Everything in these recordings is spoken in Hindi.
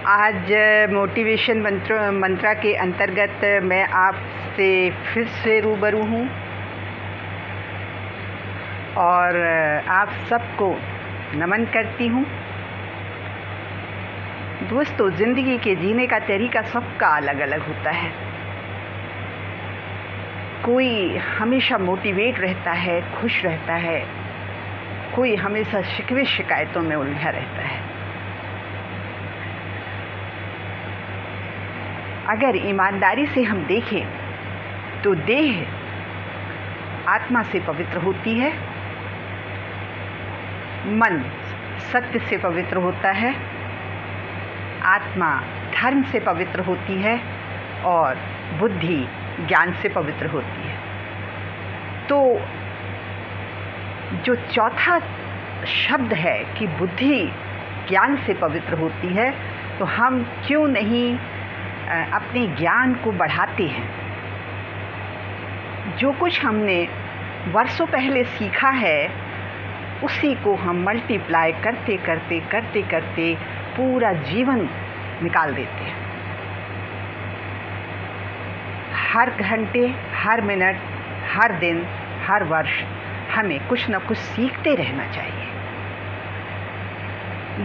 आज मोटिवेशन मंत्रा के अंतर्गत मैं आपसे फिर से रूबरू हूँ और आप सबको नमन करती हूँ। दोस्तों, ज़िंदगी के जीने का तरीका सबका अलग अलग होता है। कोई हमेशा मोटिवेट रहता है, खुश रहता है, कोई हमेशा शिकवे शिकायतों में उलझा रहता है। अगर ईमानदारी से हम देखें तो देह आत्मा से पवित्र होती है, मन सत्य से पवित्र होता है, आत्मा धर्म से पवित्र होती है और बुद्धि ज्ञान से पवित्र होती है। तो जो चौथा शब्द है कि बुद्धि ज्ञान से पवित्र होती है, तो हम क्यों नहीं अपने ज्ञान को बढ़ाते हैं। जो कुछ हमने वर्षों पहले सीखा है उसी को हम मल्टीप्लाई करते करते करते करते पूरा जीवन निकाल देते हैं। हर घंटे, हर मिनट, हर दिन, हर वर्ष हमें कुछ न कुछ सीखते रहना चाहिए।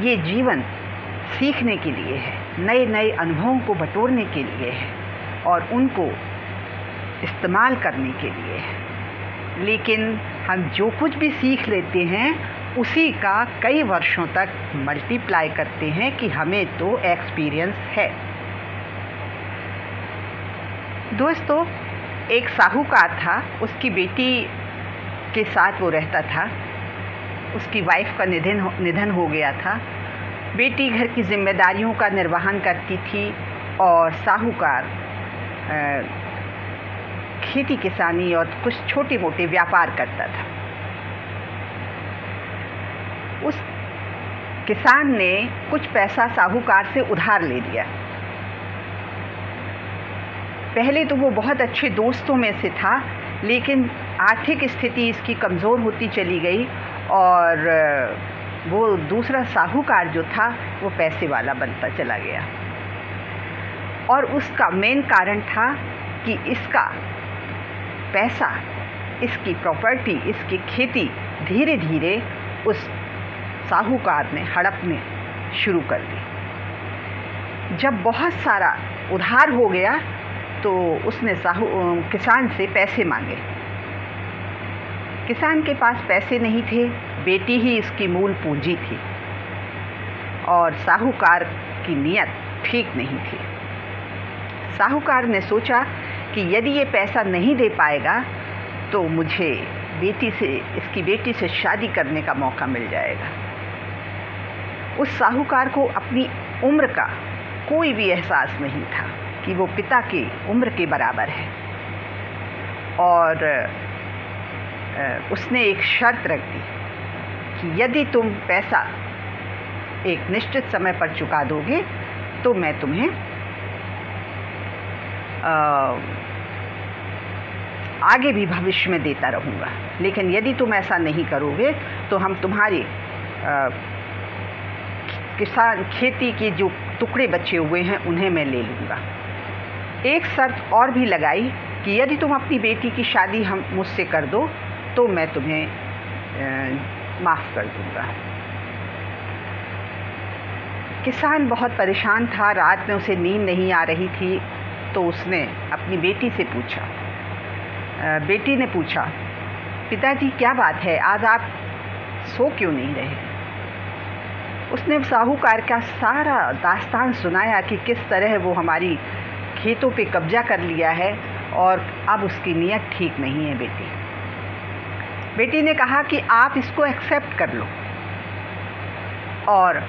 ये जीवन सीखने के लिए है, नए नए अनुभवों को बटोरने के लिए है और उनको इस्तेमाल करने के लिए है। लेकिन हम जो कुछ भी सीख लेते हैं उसी का कई वर्षों तक मल्टीप्लाई करते हैं कि हमें तो एक्सपीरियंस है। दोस्तों, एक साहूकार था, उसकी बेटी के साथ वो रहता था। उसकी वाइफ का निधन हो गया था। बेटी घर की जिम्मेदारियों का निर्वहन करती थी और साहूकार खेती किसानी और कुछ छोटे मोटे व्यापार करता था। उस किसान ने कुछ पैसा साहूकार से उधार ले लिया। पहले तो वो बहुत अच्छे दोस्तों में से था, लेकिन आर्थिक स्थिति इसकी कमज़ोर होती चली गई और वो दूसरा साहूकार जो था वो पैसे वाला बनता चला गया। और उसका मेन कारण था कि इसका पैसा, इसकी प्रॉपर्टी, इसकी खेती धीरे धीरे उस साहूकार ने हड़पने शुरू कर दी। जब बहुत सारा उधार हो गया तो उसने किसान से पैसे मांगे। किसान के पास पैसे नहीं थे, बेटी ही इसकी मूल पूंजी थी और साहूकार की नीयत ठीक नहीं थी। साहूकार ने सोचा कि यदि ये पैसा नहीं दे पाएगा तो मुझे इसकी बेटी से शादी करने का मौका मिल जाएगा। उस साहूकार को अपनी उम्र का कोई भी एहसास नहीं था कि वो पिता की उम्र के बराबर है और उसने एक शर्त रख दी कि यदि तुम पैसा एक निश्चित समय पर चुका दोगे तो मैं तुम्हें आगे भी भविष्य में देता रहूँगा, लेकिन यदि तुम ऐसा नहीं करोगे तो हम तुम्हारे किसान खेती के जो टुकड़े बचे हुए हैं उन्हें मैं ले लूँगा। एक शर्त और भी लगाई कि यदि तुम अपनी बेटी की शादी मुझसे कर दो तो मैं तुम्हें माफ़ कर दूँगा। किसान बहुत परेशान था, रात में उसे नींद नहीं आ रही थी, तो उसने अपनी बेटी से पूछा। बेटी ने पूछा, पिताजी क्या बात है, आज आप सो क्यों नहीं रहे? उसने साहूकार का सारा दास्तान सुनाया कि किस तरह वो हमारी खेतों पे कब्जा कर लिया है और अब उसकी नीयत ठीक नहीं है। बेटी ने कहा कि आप इसको एक्सेप्ट कर लो और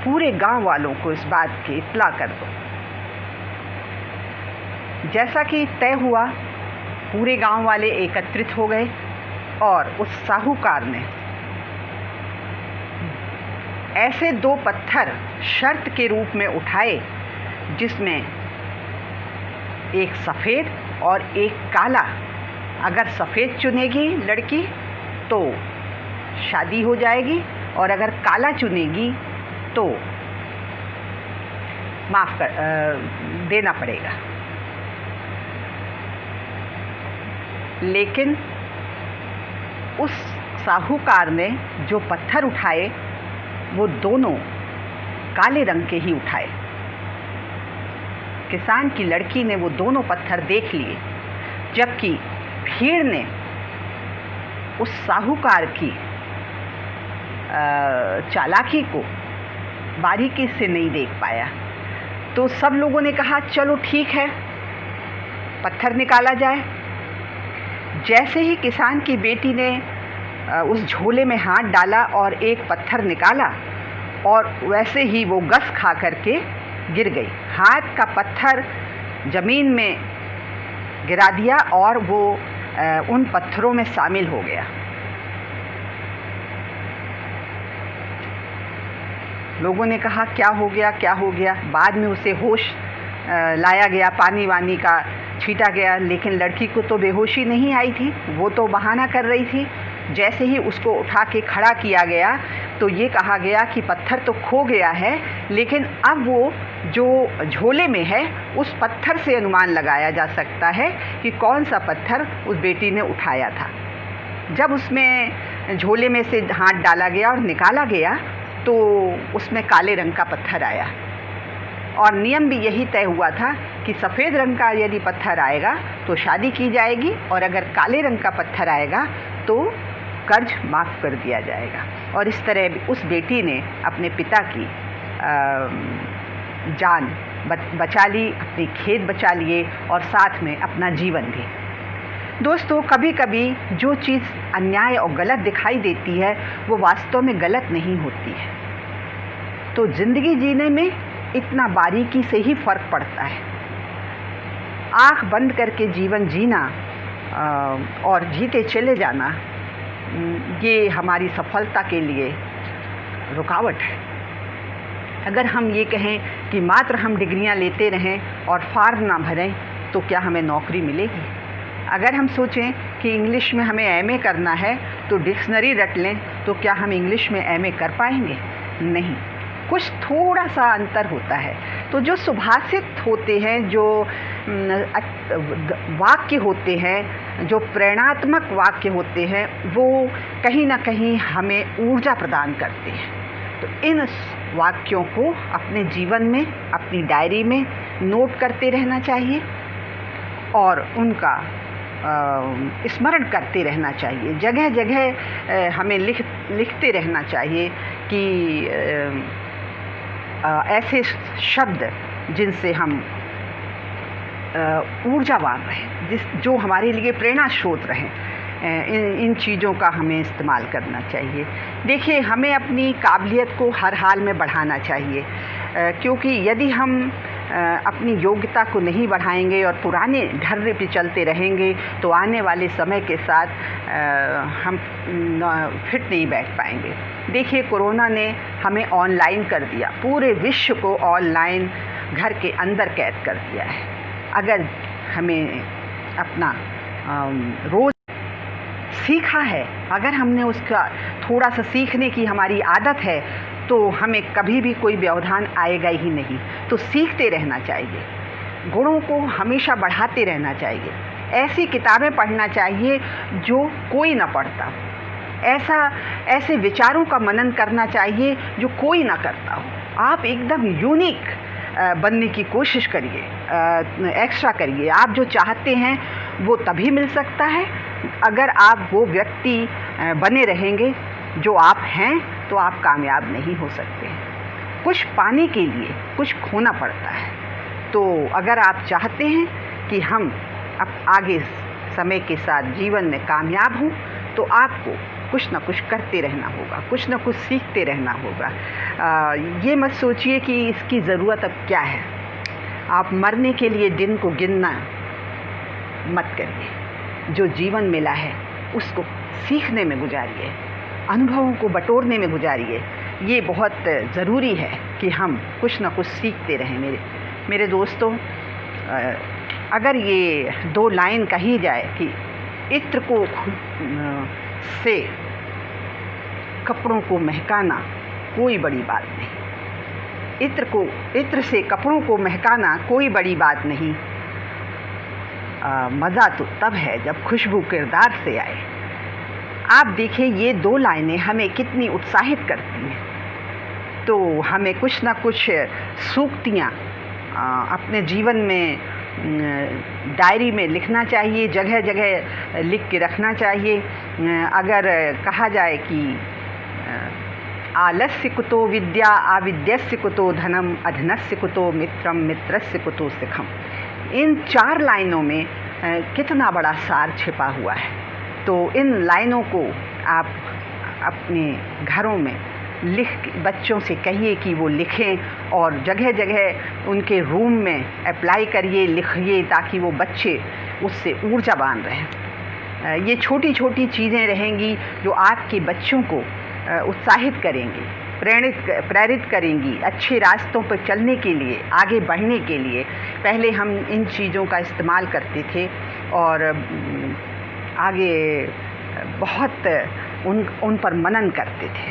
पूरे गांव वालों को इस बात की इत्तला कर दो। जैसा कि तय हुआ, पूरे गांव वाले एकत्रित हो गए और उस साहूकार ने ऐसे 2 पत्थर शर्त के रूप में उठाए जिसमें एक सफ़ेद और एक काला। अगर सफ़ेद चुनेगी लड़की तो शादी हो जाएगी और अगर काला चुनेगी तो देना पड़ेगा। लेकिन उस साहूकार ने जो पत्थर उठाए वो दोनों काले रंग के ही उठाए। किसान की लड़की ने वो दोनों पत्थर देख लिए, जबकि भीड़ ने उस साहूकार की चालाकी को बारीकी से नहीं देख पाया। तो सब लोगों ने कहा चलो ठीक है, पत्थर निकाला जाए। जैसे ही किसान की बेटी ने उस झोले में हाथ डाला और एक पत्थर निकाला, और वैसे ही वो गस खा करके गिर गई। हाथ का पत्थर ज़मीन में गिरा दिया और वो उन पत्थरों में शामिल हो गया। लोगों ने कहा क्या हो गया, क्या हो गया। बाद में उसे होश लाया गया, पानी वानी का छीटा गया, लेकिन लड़की को तो बेहोशी नहीं आई थी, वो तो बहाना कर रही थी। जैसे ही उसको उठा के खड़ा किया गया तो ये कहा गया कि पत्थर तो खो गया है, लेकिन अब वो जो झोले में है उस पत्थर से अनुमान लगाया जा सकता है कि कौन सा पत्थर उस बेटी ने उठाया था। जब उसमें झोले में से हाथ डाला गया और निकाला गया तो उसमें काले रंग का पत्थर आया, और नियम भी यही तय हुआ था कि सफ़ेद रंग का यदि पत्थर आएगा तो शादी की जाएगी, और अगर काले रंग का पत्थर आएगा तो कर्ज माफ़ कर दिया जाएगा। और इस तरह उस बेटी ने अपने पिता की जान बचा ली, अपने खेत बचा लिए और साथ में अपना जीवन भी। दोस्तों, कभी कभी जो चीज़ अन्याय और गलत दिखाई देती है वो वास्तव में गलत नहीं होती है। तो ज़िंदगी जीने में इतना बारीकी से ही फ़र्क पड़ता है। आँख बंद करके जीवन जीना और जीते चले जाना, ये हमारी सफलता के लिए रुकावट है। अगर हम ये कहें कि मात्र हम डिग्रियां लेते रहें और फॉर्म ना भरें तो क्या हमें नौकरी मिलेगी? अगर हम सोचें कि इंग्लिश में हमें एमए करना है तो डिक्शनरी रट लें तो क्या हम इंग्लिश में एमए कर पाएंगे? नहीं, कुछ थोड़ा सा अंतर होता है। तो जो सुभाषित होते हैं, जो वाक्य होते हैं, जो प्रेरणात्मक वाक्य होते हैं, वो कहीं ना कहीं हमें ऊर्जा प्रदान करते हैं। तो इन वाक्यों को अपने जीवन में, अपनी डायरी में नोट करते रहना चाहिए और उनका स्मरण करते रहना चाहिए। जगह जगह हमें लिखते रहना चाहिए कि ऐसे शब्द जिनसे हम ऊर्जावान रहें, जो हमारे लिए प्रेरणा स्रोत रहें, इन चीज़ों का हमें इस्तेमाल करना चाहिए। देखिए, हमें अपनी काबिलियत को हर हाल में बढ़ाना चाहिए, क्योंकि यदि हम अपनी योग्यता को नहीं बढ़ाएंगे और पुराने ढर्रे पे चलते रहेंगे तो आने वाले समय के साथ हम फिट नहीं बैठ पाएंगे। देखिए, कोरोना ने हमें ऑनलाइन कर दिया, पूरे विश्व को ऑनलाइन घर के अंदर कैद कर दिया है। अगर हमें अपना रोज़ सीखा है, अगर हमने उसका थोड़ा सा सीखने की हमारी आदत है तो हमें कभी भी कोई व्यवधान आएगा ही नहीं। तो सीखते रहना चाहिए, गुणों को हमेशा बढ़ाते रहना चाहिए। ऐसी किताबें पढ़ना चाहिए जो कोई ना पढ़ता हो, ऐसे विचारों का मनन करना चाहिए जो कोई ना करता हो। आप एकदम यूनिक बनने की कोशिश करिए, एक्स्ट्रा करिए। आप जो चाहते हैं वो तभी मिल सकता है अगर आप वो व्यक्ति बने रहेंगे जो आप हैं, तो आप कामयाब नहीं हो सकते। कुछ पाने के लिए कुछ खोना पड़ता है। तो अगर आप चाहते हैं कि हम अब आगे समय के साथ जीवन में कामयाब हों तो आपको कुछ ना कुछ करते रहना होगा, कुछ ना कुछ सीखते रहना होगा। ये मत सोचिए कि इसकी ज़रूरत अब क्या है। आप मरने के लिए दिन को गिनना मत करिए। जो जीवन मिला है उसको सीखने में गुजारिए, अनुभवों को बटोरने में गुजारिए। ये बहुत ज़रूरी है कि हम कुछ ना कुछ सीखते रहें। मेरे दोस्तों, अगर ये दो लाइन कही जाए कि इत्र को से कपड़ों को महकाना कोई बड़ी बात नहीं, इत्र से कपड़ों को महकाना कोई बड़ी बात नहीं, मज़ा तो तब है जब खुशबू किरदार से आए। आप देखिए ये 2 लाइनें हमें कितनी उत्साहित करती हैं। तो हमें कुछ ना कुछ सूक्तियाँ अपने जीवन में डायरी में लिखना चाहिए, जगह जगह लिख के रखना चाहिए। अगर कहा जाए कि आलस्य कुतो विद्या, आविद्यस्य कुतो धनम, अधनस्य कुतो मित्रम, मित्रस्य कुतो सुखम, इन 4 लाइनों में कितना बड़ा सार छिपा हुआ है। तो इन लाइनों को आप अपने घरों में बच्चों से कहिए कि वो लिखें और जगह जगह उनके रूम में अप्लाई करिए, लिखिए, ताकि वो बच्चे उससे ऊर्जावान रहें। ये छोटी छोटी चीज़ें रहेंगी जो आपके बच्चों को उत्साहित करेंगी, प्रेरित करेंगी अच्छे रास्तों पर चलने के लिए, आगे बढ़ने के लिए। पहले हम इन चीज़ों का इस्तेमाल करते थे और आगे बहुत उन पर मनन करते थे।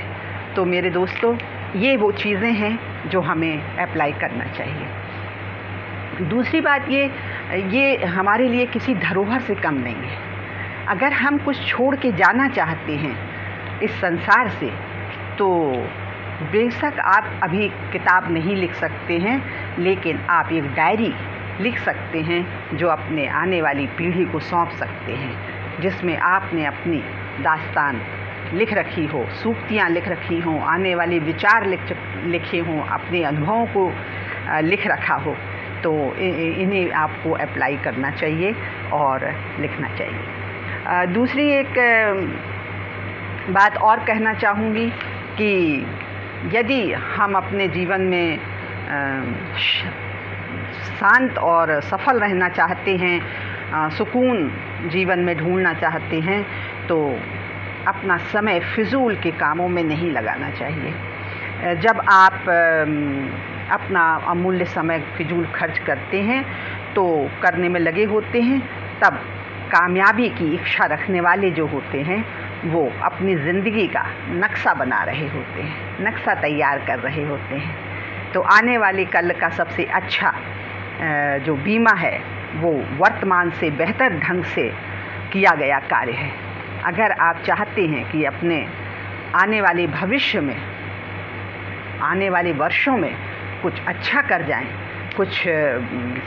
तो मेरे दोस्तों, ये वो चीज़ें हैं जो हमें अप्लाई करना चाहिए। दूसरी बात ये हमारे लिए किसी धरोहर से कम नहीं है। अगर हम कुछ छोड़ के जाना चाहते हैं इस संसार से, तो बेशक आप अभी किताब नहीं लिख सकते हैं, लेकिन आप एक डायरी लिख सकते हैं जो अपने आने वाली पीढ़ी को सौंप सकते हैं, जिसमें आपने अपनी दास्तान लिख रखी हो, सूक्तियाँ लिख रखी हों, आने वाले विचार लिखे हों, अपने अनुभवों को लिख रखा हो। तो इन्हें आपको अप्लाई करना चाहिए और लिखना चाहिए। दूसरी एक बात और कहना चाहूँगी कि यदि हम अपने जीवन में शांत और सफल रहना चाहते हैं, सुकून जीवन में ढूंढना चाहते हैं, तो अपना समय फिजूल के कामों में नहीं लगाना चाहिए। जब आप अपना अमूल्य समय फिजूल खर्च करते हैं, तो करने में लगे होते हैं, तब कामयाबी की इच्छा रखने वाले जो होते हैं वो अपनी ज़िंदगी का नक्शा बना रहे होते हैं, नक्शा तैयार कर रहे होते हैं। तो आने वाले कल का सबसे अच्छा जो बीमा है वो वर्तमान से बेहतर ढंग से किया गया कार्य है। अगर आप चाहते हैं कि अपने आने वाले भविष्य में, आने वाले वर्षों में कुछ अच्छा कर जाएं, कुछ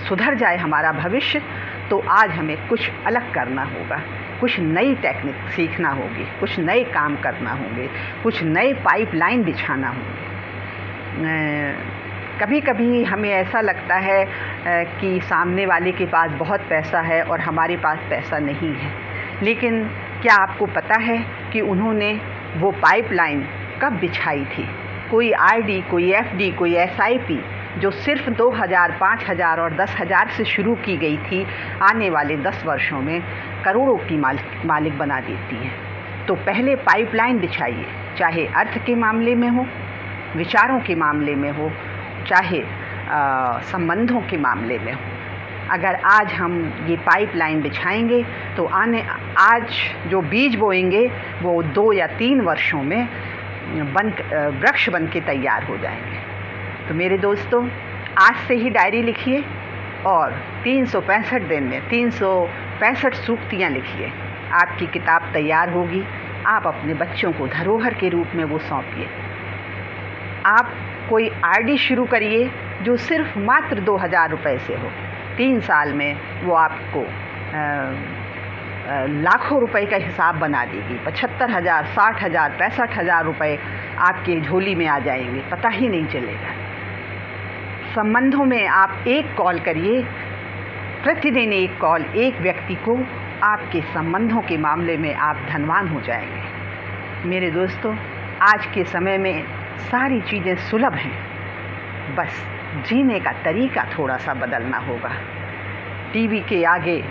सुधर जाए हमारा भविष्य, तो आज हमें कुछ अलग करना होगा, कुछ नई टेक्निक सीखना होगी, कुछ नए काम करना होंगे, कुछ नए पाइपलाइन बिछाना होंगे। कभी कभी हमें ऐसा लगता है कि सामने वाले के पास बहुत पैसा है और हमारे पास पैसा नहीं है, लेकिन क्या आपको पता है कि उन्होंने वो पाइपलाइन कब बिछाई थी? कोई आरडी, कोई एफडी, कोई एसआईपी जो सिर्फ 2000, 5000 और 10,000 से शुरू की गई थी, आने वाले 10 वर्षों में करोड़ों की मालिक बना देती है। तो पहले पाइपलाइन बिछाइए, चाहे अर्थ के मामले में हो, विचारों के मामले में हो, चाहे संबंधों के मामले में हो। अगर आज हम ये पाइपलाइन बिछाएंगे तो आज जो बीज बोएंगे वो 2 या 3 वर्षों में वृक्ष बन के तैयार हो जाएंगे। तो मेरे दोस्तों, आज से ही डायरी लिखिए और 365 दिन में 365 सूक्तियाँ लिखिए। आपकी किताब तैयार होगी। आप अपने बच्चों को धरोहर के रूप में वो सौंपिए। आप कोई आरडी शुरू करिए जो सिर्फ मात्र 2000 रुपये से हो। 3 साल में वो आपको लाखों रुपए का हिसाब बना देगी। 75,000, 60,000, 65,000 रुपये आपके झोली में आ जाएंगे, पता ही नहीं चलेगा। संबंधों में आप एक कॉल करिए, प्रतिदिन एक कॉल एक व्यक्ति को, आपके संबंधों के मामले में आप धनवान हो जाएंगे। मेरे दोस्तों, आज के समय में सारी चीज़ें सुलभ हैं, बस जीने का तरीका थोड़ा सा बदलना होगा। टीवी के आगे,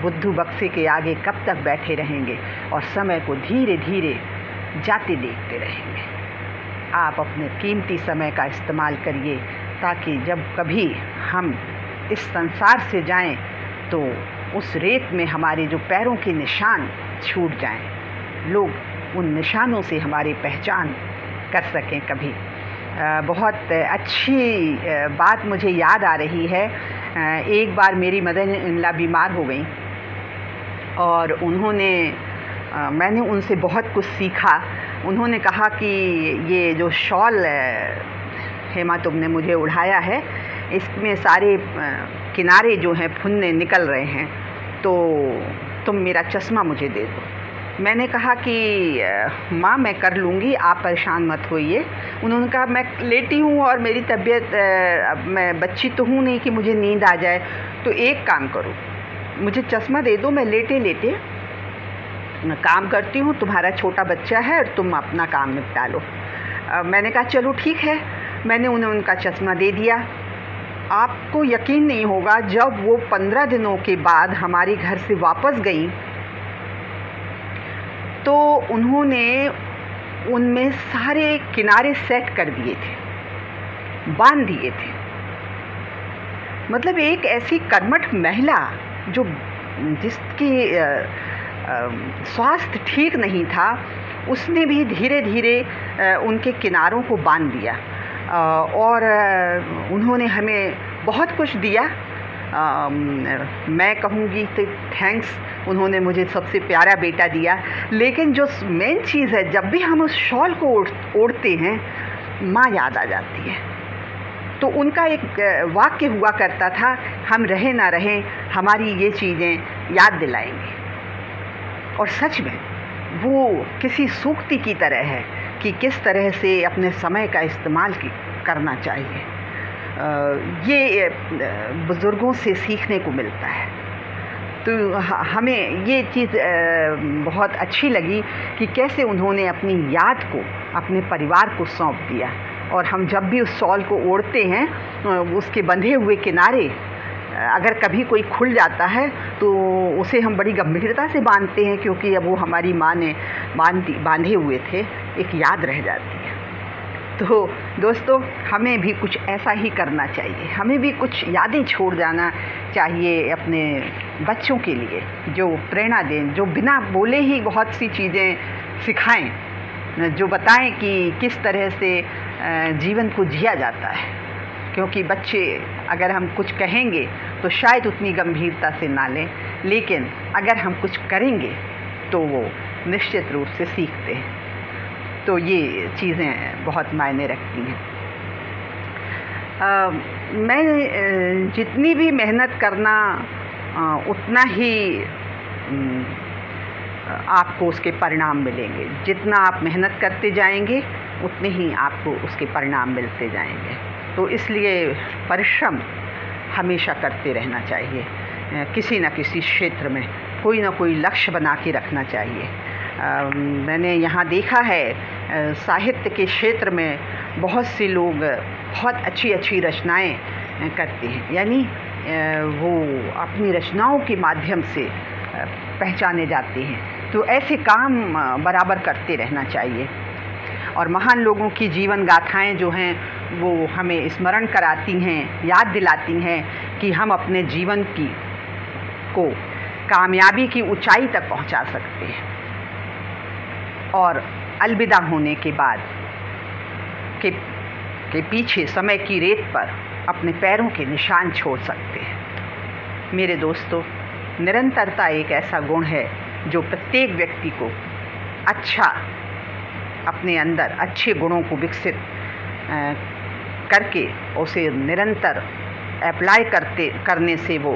बुद्धू बक्से के आगे कब तक बैठे रहेंगे और समय को धीरे धीरे जाते देखते रहेंगे। आप अपने कीमती समय का इस्तेमाल करिए, ताकि जब कभी हम इस संसार से जाएं तो उस रेत में हमारे जो पैरों के निशान छूट जाएं, लोग उन निशानों से हमारी पहचान कर सकें कभी। बहुत अच्छी बात मुझे याद आ रही है। एक बार मेरी मदर इन लॉ बीमार हो गई और मैंने उनसे बहुत कुछ सीखा। उन्होंने कहा कि ये जो शॉल हेमा तुमने मुझे उढ़ाया है, इसमें सारे किनारे जो हैं फुन्ने निकल रहे हैं, तो तुम मेरा चश्मा मुझे दे दो। मैंने कहा कि माँ मैं कर लूँगी, आप परेशान मत होइए। उन्होंने कहा मैं लेटी हूँ और मेरी तबीयत, मैं बच्ची तो हूँ नहीं कि मुझे नींद आ जाए, तो एक काम करो, मुझे चश्मा दे दो, मैं लेटे लेटे मैं काम करती हूँ, तुम्हारा छोटा बच्चा है और तुम अपना काम निपटा लो। मैंने कहा चलो ठीक है। मैंने उन्हें उनका चश्मा दे दिया। आपको यकीन नहीं होगा, जब वो 15 दिनों के बाद हमारे घर से वापस गई तो उन्होंने उनमें सारे किनारे सेट कर दिए थे, बांध दिए थे। मतलब एक ऐसी कर्मठ महिला जिसकी स्वास्थ्य ठीक नहीं था, उसने भी धीरे धीरे उनके किनारों को बांध दिया और उन्होंने हमें बहुत कुछ दिया। मैं कहूँगी तो थैंक्स, उन्होंने मुझे सबसे प्यारा बेटा दिया। लेकिन जो मेन चीज़ है, जब भी हम उस शॉल को ओढ़ते हैं, माँ याद आ जाती है। तो उनका एक वाक्य हुआ करता था, हम रहे ना रहें, हमारी ये चीज़ें याद दिलाएंगी। और सच में वो किसी सूक्ति की तरह है कि किस तरह से अपने समय का इस्तेमाल करना चाहिए। ये बुज़ुर्गों से सीखने को मिलता है। तो हमें ये चीज़ बहुत अच्छी लगी कि कैसे उन्होंने अपनी याद को अपने परिवार को सौंप दिया। और हम जब भी उस शॉल को ओढ़ते हैं, उसके बंधे हुए किनारे अगर कभी कोई खुल जाता है तो उसे हम बड़ी गंभीरता से बांधते हैं, क्योंकि अब वो हमारी माँ ने बांधे हुए थे, एक याद रह जाती है। तो दोस्तों, हमें भी कुछ ऐसा ही करना चाहिए। हमें भी कुछ यादें छोड़ जाना चाहिए अपने बच्चों के लिए, जो प्रेरणा दें, जो बिना बोले ही बहुत सी चीज़ें सिखाएं, जो बताएं कि किस तरह से जीवन को जिया जाता है। क्योंकि बच्चे अगर हम कुछ कहेंगे तो शायद उतनी गंभीरता से ना लें, लेकिन अगर हम कुछ करेंगे तो वो निश्चित रूप से सीखते हैं। तो ये चीज़ें बहुत मायने रखती हैं। मैं जितनी भी मेहनत करना, उतना ही आपको उसके परिणाम मिलेंगे। जितना आप मेहनत करते जाएंगे, उतने ही आपको उसके परिणाम मिलते जाएंगे। तो इसलिए परिश्रम हमेशा करते रहना चाहिए। किसी न किसी क्षेत्र में कोई ना कोई लक्ष्य बना के रखना चाहिए। मैंने यहाँ देखा है, साहित्य के क्षेत्र में बहुत से लोग बहुत अच्छी अच्छी रचनाएं करते हैं, यानी वो अपनी रचनाओं के माध्यम से पहचाने जाते हैं। तो ऐसे काम बराबर करते रहना चाहिए। और महान लोगों की जीवन गाथाएं जो हैं, वो हमें स्मरण कराती हैं, याद दिलाती हैं कि हम अपने जीवन को कामयाबी की ऊंचाई तक पहुंचा सकते हैं और अलविदा होने के बाद के पीछे समय की रेत पर अपने पैरों के निशान छोड़ सकते हैं। मेरे दोस्तों, निरंतरता एक ऐसा गुण है जो प्रत्येक व्यक्ति को अपने अंदर अच्छे गुणों को विकसित करके उसे निरंतर अप्लाई करने से वो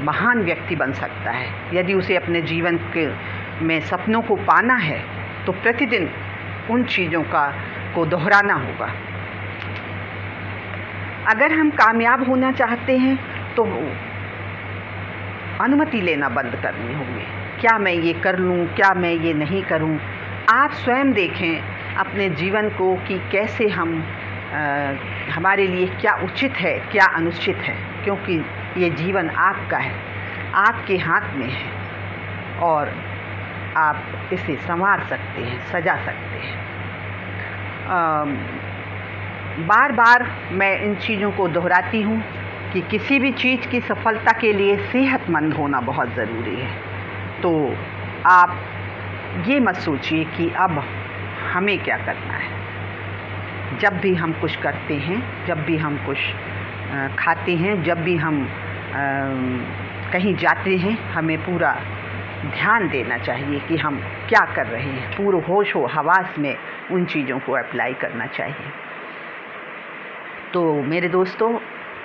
महान व्यक्ति बन सकता है। यदि उसे अपने जीवन में सपनों को पाना है तो प्रतिदिन उन चीज़ों को दोहराना होगा। अगर हम कामयाब होना चाहते हैं तो अनुमति लेना बंद करनी होगी। क्या मैं ये कर लूँ, क्या मैं ये नहीं करूँ। आप स्वयं देखें अपने जीवन को कि कैसे हमारे लिए क्या उचित है, क्या अनुचित है, क्योंकि ये जीवन आपका है, आपके हाथ में है और आप इसे संवार सकते हैं, सजा सकते हैं। बार बार मैं इन चीज़ों को दोहराती हूँ कि किसी भी चीज़ की सफलता के लिए सेहतमंद होना बहुत ज़रूरी है। तो आप ये मत सोचिए कि अब हमें क्या करना है। जब भी हम कुछ करते हैं, जब भी हम कुछ खाते हैं, जब भी हम कहीं जाते हैं, हमें पूरा ध्यान देना चाहिए कि हम क्या कर रहे हैं, पूरा होश व हवास में उन चीज़ों को अप्लाई करना चाहिए। तो मेरे दोस्तों,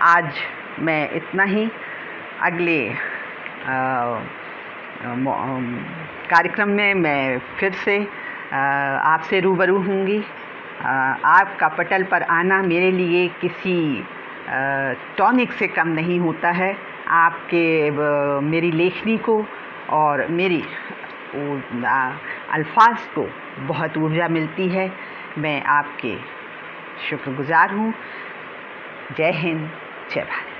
आज मैं इतना ही। अगले कार्यक्रम में मैं फिर से आपसे रूबरू होंगी। आपका पटल पर आना मेरे लिए किसी टॉनिक से कम नहीं होता है। आपके मेरी लेखनी को और मेरी अल्फाज को बहुत ऊर्जा मिलती है। मैं आपके शुक्रगुज़ार हूँ। जय हिंद, जय भारत।